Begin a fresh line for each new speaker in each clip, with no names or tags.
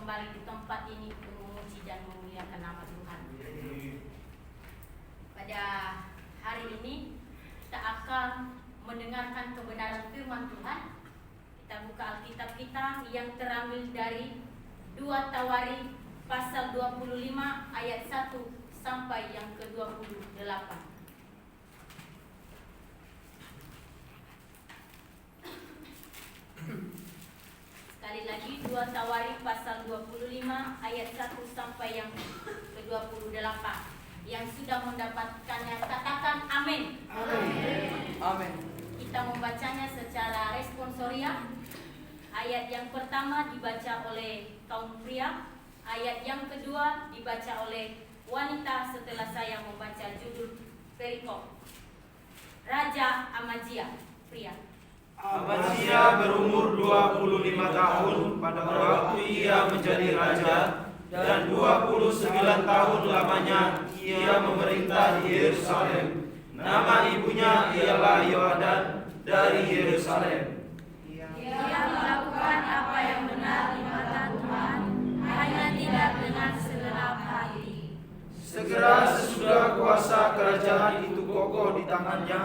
kembali di tempat ini untuk memuji dan memuliakan nama Tuhan. Pada hari ini kita akan mendengarkan kebenaran firman Tuhan. Kita buka Alkitab kita yang terambil dari 2 Tawarikh pasal 25 ayat 1 sampai yang ke-28. Sekali lagi 2 Tawarikh pasal 25 ayat 1 sampai yang ke-28. Yang sudah mendapatkannya katakan amin.
Amin. Amin.
Kita membacanya secara responsorial. Ayat yang pertama dibaca oleh kaum pria, ayat yang kedua dibaca oleh wanita setelah saya membaca judul perikop. Raja Amazia, pria.
Amazia berumur 25 tahun pada waktu ia menjadi raja, dan 29 tahun lamanya ia memerintah di Yerusalem. Nama ibunya ialah Yoadan dari Yerusalem.
Ia melakukan apa yang benar di mata Tuhan, hanya tidak dengan segenap hati.
Segera sesudah kuasa kerajaan itu kokoh di tangannya,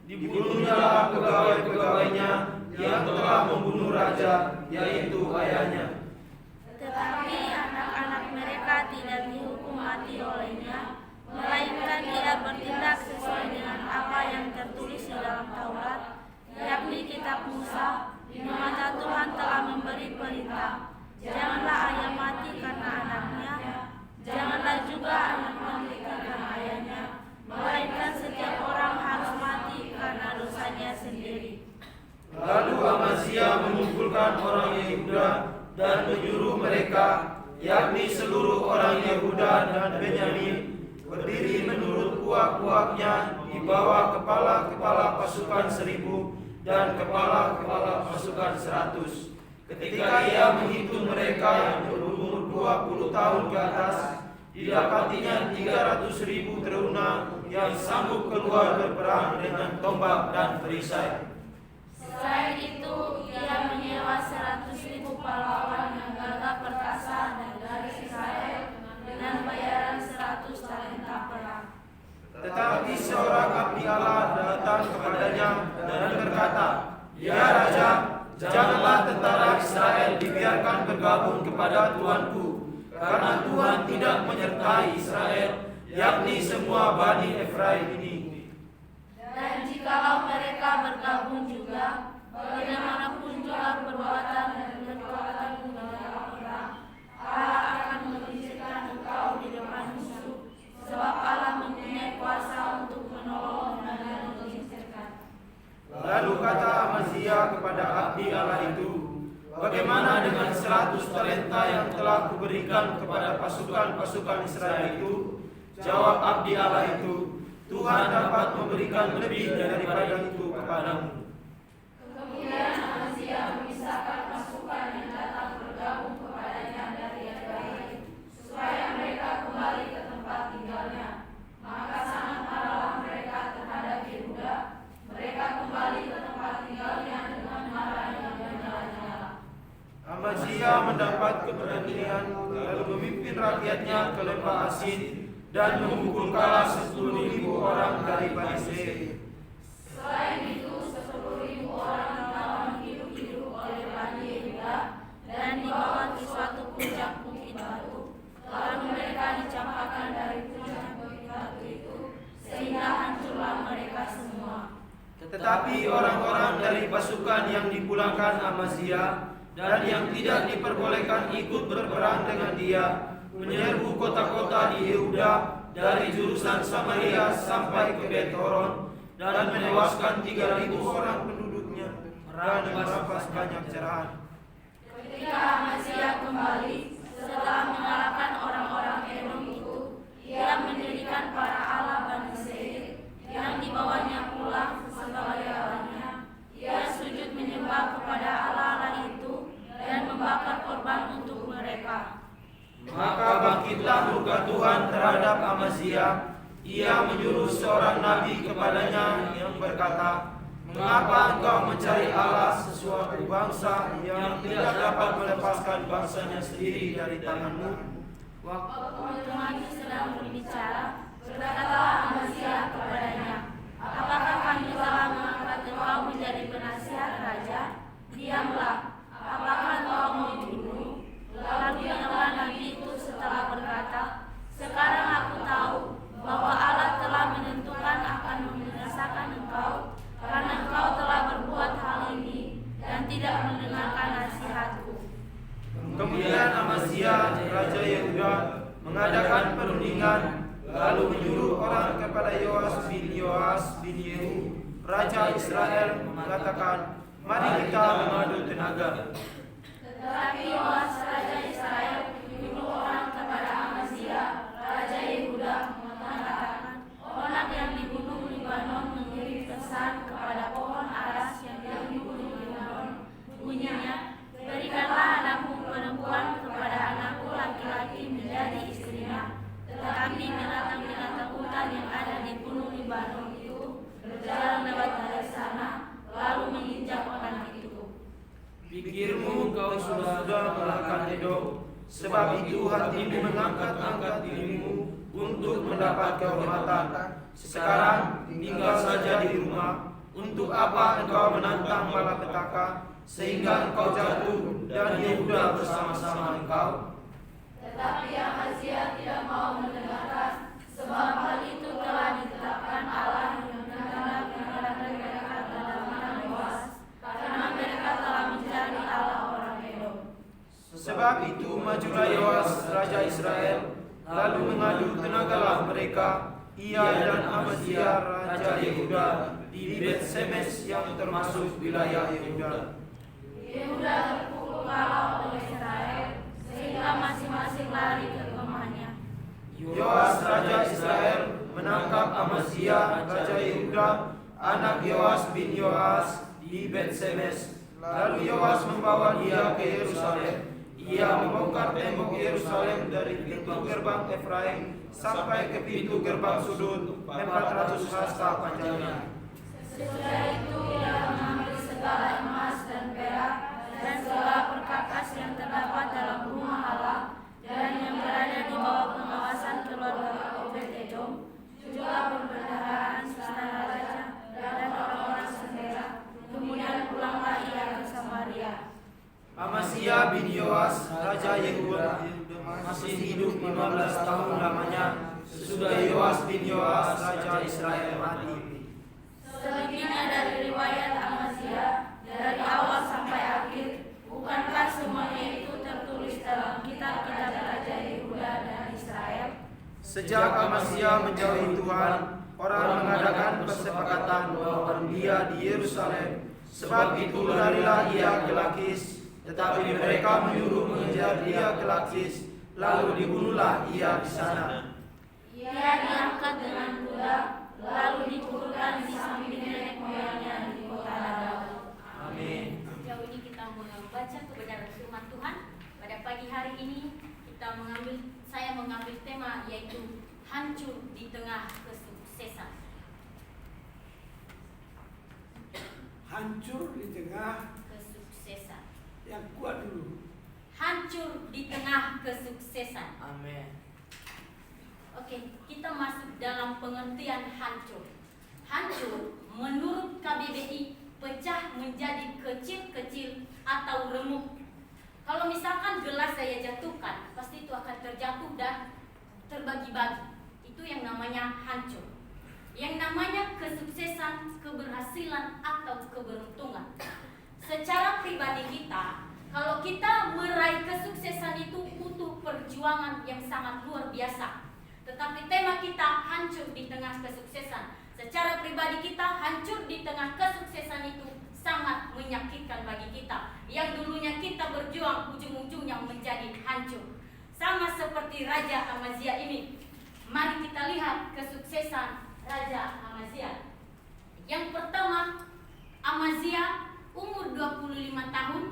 dibunuhnyalah pegawai-pegawainya yang telah membunuh raja, yaitu ayahnya.
Tetapi anak-anak mereka tidak dihukum mati olehnya, melainkan ia bertindak sesuai dengan apa yang tertulis di dalam Taurat, yakni kitab Musa, di mana Tuhan telah memberi perintah, janganlah ayah mati karena anaknya, janganlah juga anak mati karena ayahnya, melainkan setiap orang harus mati karena dosanya sendiri.
Lalu Amazia mengumpulkan orang Yehuda dan menyuruh mereka, yakni seluruh orang Yehuda dan Benyamin, berdiri menurut puak-puaknya di bawah kepala-kepala pasukan 1000 dan kepala-kepala pasukan 100. Ketika ia menghitung mereka yang berumur 20 tahun ke atas, didapatinya 300.000 teruna yang sanggup keluar berperang dengan tombak dan perisai.
Selain itu, ia menyewa 100.000 pahlawan yang gagah perkasa dari Israel dengan bayaran 100 talenta perak.
Tetapi seorang abdi Allah datang kepadanya dan berkata, "Ya Raja, janganlah tentara Israel dibiarkan bergabung kepada Tuanku, karena Tuhan tidak menyertai Israel, yakni semua Bani Efraim ini.
Dan jikalau mereka bergabung juga, bagaimanapun juga perbuatan dan kekuatanmu dalam perang, Allah akan mengizinkan engkau di depan musuh, sebab Allah mempunyai kuasa untuk menolong dan mengizinkan."
Lalu kata Amazia kepada abdi Allah itu, "Bagaimana dengan 100 talenta yang telah kuberikan kepada pasukan-pasukan Israel itu?" Jawab abdi Allah itu, "Tuhan dapat memberikan lebih daripada itu kepadamu."
Kemudian Amazia memisahkan pasukan yang datang bergabung kepadanya dari Efraim, supaya mereka kembali ke tempat tinggalnya. Maka sangat marahlah mereka terhadap Yehuda. Mereka kembali ke tempat tinggalnya dengan marah yang menyala-nyala.
Amazia mendapat keberanian lalu memimpin rakyatnya ke lembah Asin dan memukul kalah 10.000 orang dari Bani Seir.
Selain itu, 10.000 orang ditawan hidup-hidup oleh Bani Yehuda dan dibawa ke suatu puncak bukit batu. Lalu mereka dicampakkan dari puncak bukit batu itu, sehingga hancurlah mereka semua.
Tetapi orang-orang dari pasukan yang dipulangkan Amazia dan yang tidak diperbolehkan ikut berperang dengan dia menyerbu kota-kota di Yehuda dari jurusan Samaria sampai ke Bet-Horon dan menewaskan 3.000 orang penduduknya dan merampas banyak cerahan.
Ketika Amazia kembali setelah mengalahkan orang-orang Edom itu, ia mendirikan para Allah Bani Seir yang dibawanya pulang sebagai allahnya. Ia sujud menyembah kepada Allah itu dan membakar korban untuk mereka.
Maka bangkitlah murka Tuhan terhadap Amazia. Ia menyuruh seorang nabi kepadanya yang berkata, Mengapa engkau mencari Allah, sesuatu bangsa yang tidak dapat melepaskan bangsanya sendiri dari tanganmu?
Waktu Tuhan sedang berbicara, berkatalah Amazia kepadanya, apakah kami telah mengangkat engkau menjadi penasihat raja? Diamlah, apakah engkau mau dibunuh? Lalu dengarlah nabi itu setelah berkata, sekarang aku tahu bahwa Allah telah menentukan akan membinasakan engkau, karena engkau telah berbuat hal ini dan tidak mendengarkan nasihatku.
Kemudian Amazia, Raja Yehuda, mengadakan perundingan, lalu menyuruh orang kepada Yoas bin Yehu, Raja Israel, mengatakan, mari kita mengadu tenaga.
Tetapi Yoas, Raja Israel, menyuruh orang kepada Amazia, Raja Yehuda, mengatakan, orang yang dibunuh Libanon mengirim pesan kepada pohon aras yang dibunuh Libanon, bunyinya, berikanlah anakmu perempuan kepada anakku laki-laki menjadi istrinya. Tetapi binatang-binatang hutan yang ada di gunung Libanon itu berjalan lewat dari sana, lalu menginjak orang itu.
Pikirmu kau sudah melakukan Edom, sebab itu hatimu mengangkat-angkat dirimu untuk mendapat kehormatan. Sekarang tinggal saja di rumah. Untuk apa engkau menantang malapetaka, sehingga engkau jatuh dan Yehuda bersama-sama engkau?
Tetapi Amazia tidak mau mendengarkan, sebab hal itu telah ditetapkan Allah yang menghendaki menyerahkan mereka ke dalam tangan Yoas, karena mereka telah mencari Allah orang Edom.
Sebab itu majulah Yoas, Raja Israel, lalu mengadu tenagalah mereka, ia dan Amazia, Raja Yehuda, di Bet-Semes yang termasuk wilayah Yehuda.
Yehuda terpukul kalah oleh Israel, sehingga masing-masing lari ke rumahnya.
Yoas, Raja Israel, menangkap Amazia, Raja Yehuda, anak Yoas bin Yoas, di Bet-Semes. Lalu Yoas membawa dia ke Yerusalem. Ia membongkar tembok Yerusalem dari pintu gerbang Efraim sampai ke pintu gerbang sudut 400 hasta panjangnya.
Sesudah itu ia mengambil segala emas dan perak dan segala perkakas yang terdapat dalam rumah Allah dan yang berada di bawah pengawasan keluarga Obed-Edom, juga perbendaharaan istana raja dan orang-orang sendera. Kemudian pulanglah ia ke Samaria.
Amazia bin Yoas, Raja Yehuda, masih hidup 15 tahun lamanya sesudah Yoas bin Yoas, Raja Israel, mati.
Selebihnya dari riwayat Amazia, dari awal sampai akhir, bukankah semuanya itu tertulis dalam kitab-kitab Raja Yehuda dan Israel?
Sejak Amazia menjauhi Tuhan, orang mengadakan kesepakatan bahwa dia di Yerusalem. Sebab itu larilah ia ke Lakis, tetapi mereka menyuruh mengejar dia ke Lakis, lalu dibunuhlah ia di sana.
Ia diangkat dengan kuda, lalu dikuburkan di samping nenek moyangnya di kota Daud.
Amin.
Sejauh ini kita membaca kebenaran firman Tuhan. Pada pagi hari ini saya mengambil tema yaitu hancur di tengah kesuksesan.
Hancur di tengah
Kesuksesan.
yang kuat dulu.
Hancur di tengah kesuksesan.
Amin.
Oke, kita masuk dalam pengertian hancur. Hancur menurut KBBI pecah menjadi kecil-kecil atau remuk. Kalau misalkan gelas saya jatuhkan, pasti itu akan terjatuh dan terbagi-bagi. Itu yang namanya hancur. Yang namanya kesuksesan, keberhasilan atau keberuntungan. Secara pribadi kita, kalau kita meraih kesuksesan itu butuh perjuangan yang sangat luar biasa. Tetapi tema kita hancur di tengah kesuksesan. Secara pribadi kita hancur di tengah kesuksesan itu sangat menyakitkan bagi kita. Yang dulunya kita berjuang, ujung-ujungnya menjadi hancur. Sama seperti Raja Amazia ini. Mari kita lihat kesuksesan Raja Amazia. Yang pertama, Amazia umur 25 tahun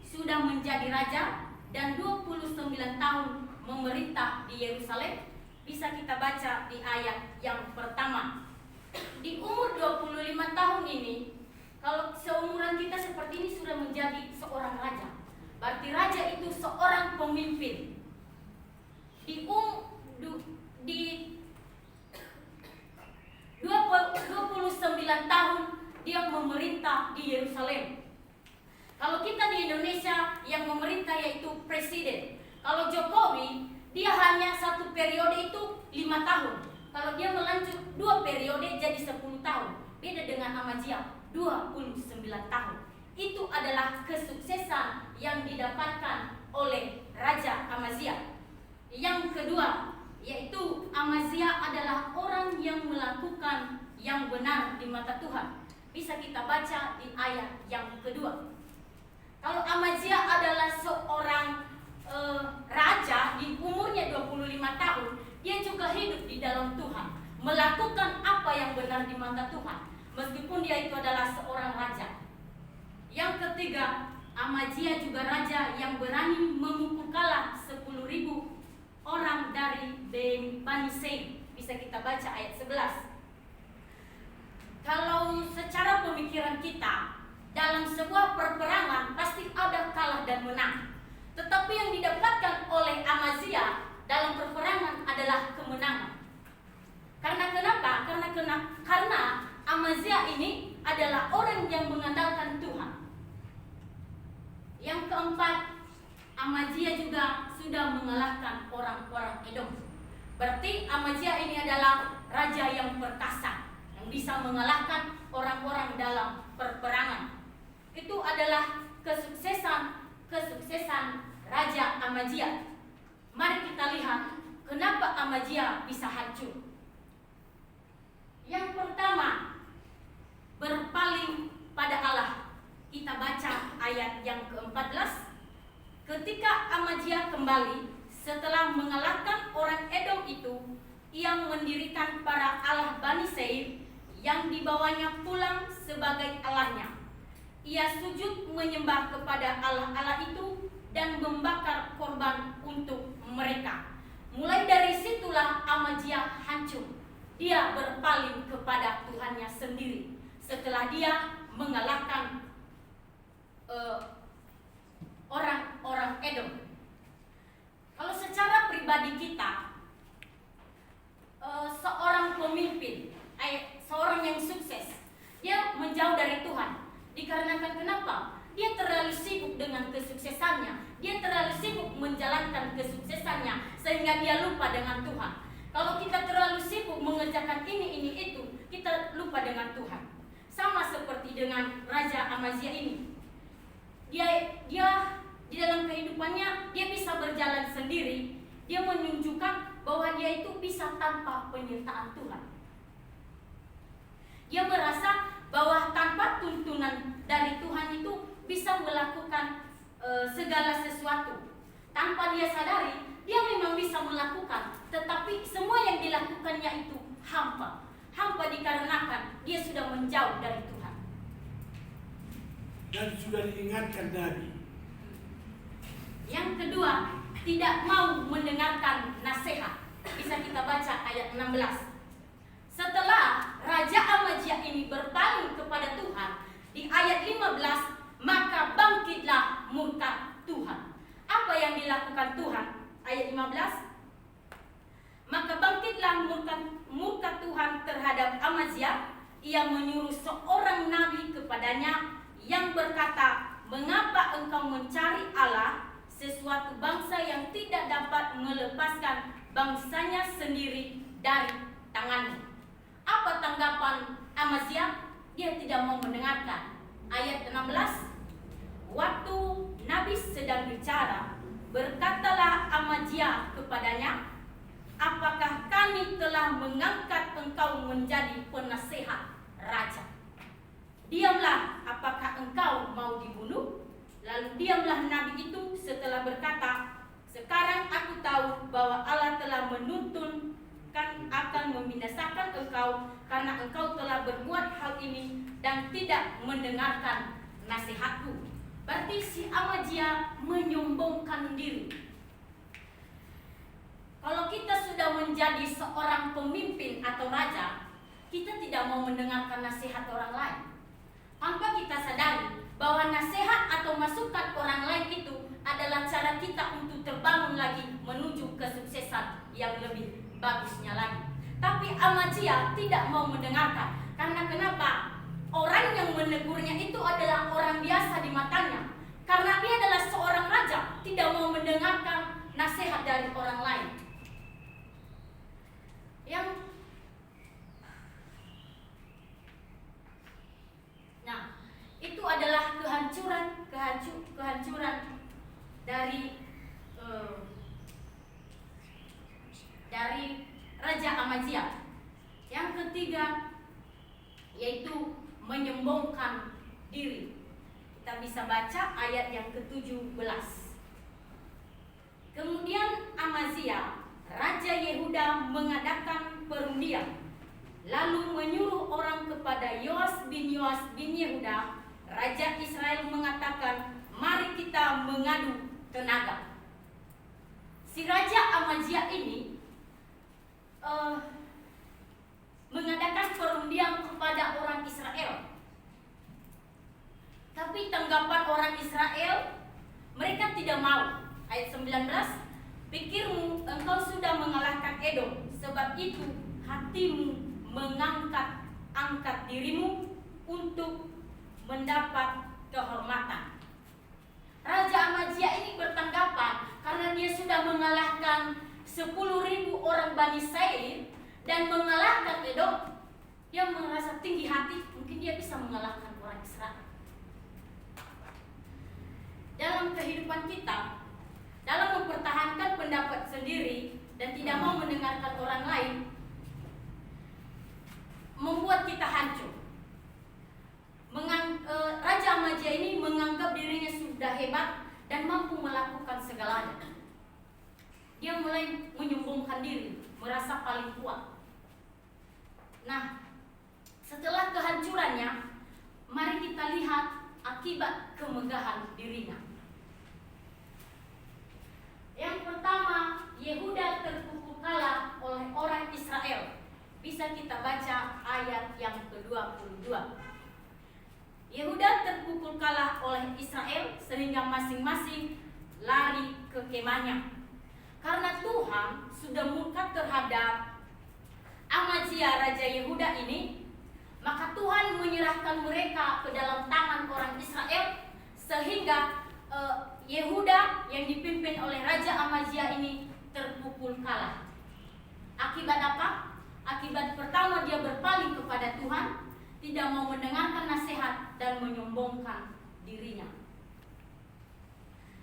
sudah menjadi raja dan 29 tahun memerintah di Yerusalem. Bisa kita baca di ayat yang pertama. Di umur 25 tahun ini, Kalau seumuran kita seperti ini sudah menjadi seorang raja. Berarti raja itu seorang pemimpin. Di 29 tahun dia memerintah di Yerusalem. Kalau kita di Indonesia yang memerintah yaitu presiden. Kalau Jokowi dia hanya 1 periode itu 5 tahun. Kalau dia melanjut 2 periode jadi 10 tahun. Beda dengan Amazia 29 tahun. Itu adalah kesuksesan yang didapatkan oleh Raja Amazia. Yang kedua, yaitu Amazia adalah orang yang melakukan yang benar di mata Tuhan. Bisa kita baca di ayat yang kedua. Kalau Amazia adalah seorang raja di umurnya 25 tahun, dia juga hidup di dalam Tuhan, melakukan apa yang benar di mata Tuhan, meskipun dia itu adalah seorang raja. Yang ketiga, Amazia juga raja yang berani memukul kalah 10.000 orang dari Bani Seir. Bisa kita baca ayat 11. Kalau secara pemikiran kita, dalam sebuah perperangan pasti ada kalah dan menang. Tetapi yang didapatkan oleh Amazia dalam perperangan adalah kemenangan. Karena kenapa? Karena Amazia ini adalah orang yang mengandalkan Tuhan. Yang keempat, Amazia juga sudah mengalahkan orang-orang Edom. Berarti Amazia ini adalah raja yang perkasa, yang bisa mengalahkan orang-orang dalam perperangan. Itu adalah kesuksesan Raja Amazia. Mari kita lihat kenapa Amazia bisa hancur. Yang pertama, berpaling pada Allah. Kita baca ayat yang ke-14. Ketika Amazia kembali setelah mengalahkan orang Edom itu, ia mendirikan para Allah Bani Seir yang dibawanya pulang sebagai Allahnya. Ia sujud menyembah kepada Allah-Allah itu dan membakar korban untuk mereka. Mulai dari situlah Amazia hancur. Dia berpaling kepada Tuhannya sendiri setelah dia mengalahkan orang-orang Edom. Kalau secara pribadi kita, seorang pemimpin, seorang yang sukses, dia menjauh dari Tuhan. Dikarenakan kenapa? Dia terlalu sibuk dengan kesuksesannya. Dia terlalu sibuk menjalankan kesuksesannya sehingga dia lupa dengan Tuhan. Kalau kita terlalu sibuk mengerjakan ini, itu, kita lupa dengan Tuhan. Sama seperti dengan Raja Amazia ini. Dia di dalam kehidupannya dia bisa berjalan sendiri. Dia menunjukkan bahwa dia itu bisa tanpa penyertaan Tuhan. Dia merasa bahwa tanpa tuntunan dari Tuhan itu bisa melakukan segala sesuatu. Tanpa dia sadari, dia memang bisa melakukan, tetapi semua yang dilakukannya itu hampa. Hampa dikarenakan dia sudah menjauh dari Tuhan.
Dan sudah diingatkan Nabi.
Yang kedua, tidak mau mendengarkan nasihat. Bisa kita baca ayat 16. Setelah Raja Amazia ini berpaling kepada Tuhan, di ayat 15, maka bangkitlah murka Tuhan. Apa yang dilakukan Tuhan? Ayat 15. Maka bangkitlah murka Tuhan terhadap Amazia. Ia menyuruh seorang nabi kepadanya yang berkata, "Mengapa engkau mencari Allah, sesuatu bangsa yang tidak dapat melepaskan bangsanya sendiri dari tanganmu?" Apa tanggapan Amazia? Dia tidak mau mendengarkan. Ayat 16. Waktu Nabi sedang bicara, berkatalah Amazia kepadanya, "Apakah kami telah mengangkat engkau menjadi penasehat raja? Diamlah, apakah engkau mau dibunuh?" Lalu diamlah Nabi itu setelah berkata, "Sekarang aku tahu bahwa Allah telah menuntun akan membinasakan engkau karena engkau telah berbuat hal ini dan tidak mendengarkan nasihatku." Berarti si Amazia menyombongkan diri. Kalau kita sudah menjadi seorang pemimpin atau raja, kita tidak mau mendengarkan nasihat orang lain. Tanpa kita bagusnya lagi. Tapi Amazia tidak mau mendengarkan. Karena kenapa? Orang yang menegurnya itu adalah orang biasa di matanya. Karena dia adalah seorang raja, tidak mau mendengarkan nasihat dari orang lain. Nah, itu adalah kehancuran dari Raja Amazia. Yang ketiga yaitu menyombongkan diri. Kita bisa baca ayat yang ke-17. Kemudian Amazia, Raja Yehuda, mengadakan perundian, lalu menyuruh orang kepada Yoas bin Yehuda, Raja Israel, mengatakan, mari kita mengadu tenaga. Si Raja Amazia ini mengadakan perundian kepada orang Israel. Tapi tanggapan orang Israel, mereka tidak mau. Ayat 19, pikirmu engkau sudah mengalahkan Edom, sebab itu hatimu angkat dirimu untuk mendapat kehormatan. Raja Amazia ini bertanggapan karena dia sudah mengalahkan 10.000 orang Bani Seir dan mengalahkan Edom. Dia merasa tinggi hati, mungkin dia bisa mengalahkan orang Israel. Dalam kehidupan kita, dalam mempertahankan pendapat sendiri dan tidak mau mendengarkan orang lain, membuat kita hancur. Raja Amazia ini menganggap dirinya sudah hebat dan mampu melakukan segalanya. Dia mulai menyombongkan diri, merasa paling kuat. Nah, setelah kehancurannya, mari kita lihat akibat kemegahan dirinya. Yang pertama, Yehuda terpukul kalah oleh orang Israel. Bisa kita baca ayat yang ke-22. Yehuda terpukul kalah oleh Israel sehingga masing-masing lari ke kemahnya. Karena Tuhan sudah murka terhadap Amazia Raja Yehuda ini, maka Tuhan menyerahkan mereka ke dalam tangan orang Israel sehingga Yehuda yang dipimpin oleh Raja Amazia ini terpukul kalah. Akibat apa? Akibat pertama, dia berpaling kepada Tuhan, tidak mau mendengarkan nasihat dan menyombongkan dirinya.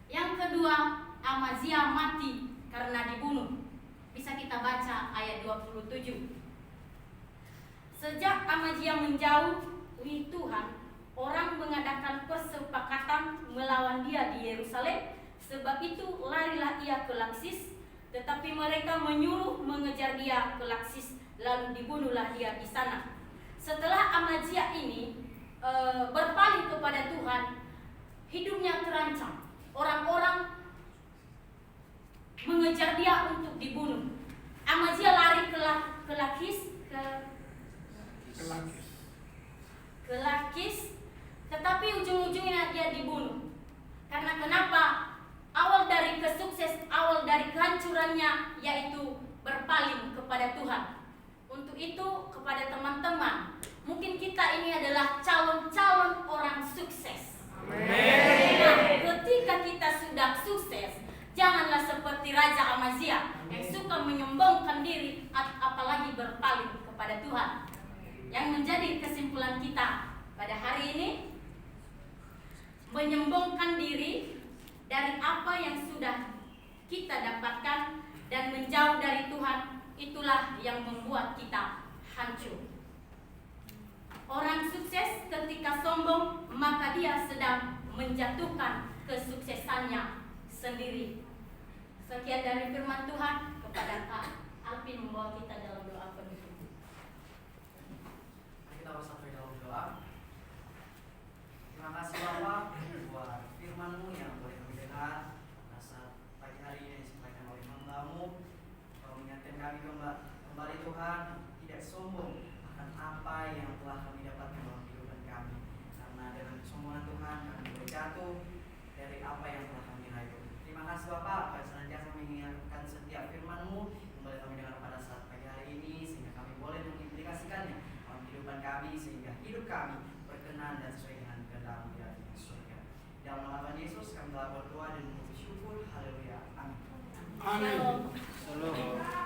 Yang kedua, Amazia mati karena dibunuh. Bisa kita baca ayat 27. Sejak Amazia menjauhi Tuhan, orang mengadakan persepakatan melawan dia di Yerusalem. Sebab itu larilah ia ke Laksis, tetapi mereka menyuruh mengejar dia ke Laksis, lalu dibunuhlah dia di sana. Setelah Amazia ini berpaling kepada Tuhan, hidupnya terancam. Orang-orang mengejar dia untuk dibunuh. Amazia lari ke Lakis, tetapi ujung-ujungnya dia dibunuh. Karena kenapa? Awal dari kehancurannya yaitu berpaling kepada Tuhan. Untuk itu kepada teman-teman, mungkin kita ini adalah calon-calon orang sukses.
Amin.
Nah, ketika kita sudah sukses, janganlah seperti Raja Amazia yang suka menyombongkan diri, apalagi berpaling kepada Tuhan. Yang menjadi kesimpulan kita pada hari ini, menyombongkan diri dari apa yang sudah kita dapatkan dan menjauh dari Tuhan, itulah yang membuat kita hancur. Orang sukses ketika sombong, maka dia sedang menjatuhkan kesuksesannya sendiri. Sekian dari firman Tuhan. Kepada Kak Alvin membawa kita dalam doa penutup.
Kita bersatu dalam doa. Terima kasih Bapak buat firman-Mu yang boleh kami dengar pada saat pagi hari ini disampaikan oleh hamba-Mu. Kau mengingatkan kami kembali Tuhan, tidak sombong akan apa yang telah kami dapatkan dalam kehidupan kami. Karena dengan kesombongan Tuhan kami boleh jatuh dari apa yang telah kami raih. Terima kasih Bapak, kami senantiasa mengingatkan setiap firman-Mu yang boleh kami dengar pada saat kami sehingga hidup kami berkenan dan sesuai dengan kehendak-Mu di hati surga. Dalam nama Yesus kami telah berdoa dan mengucap syukur. Haleluya. Amin.
Amin.
Shalom.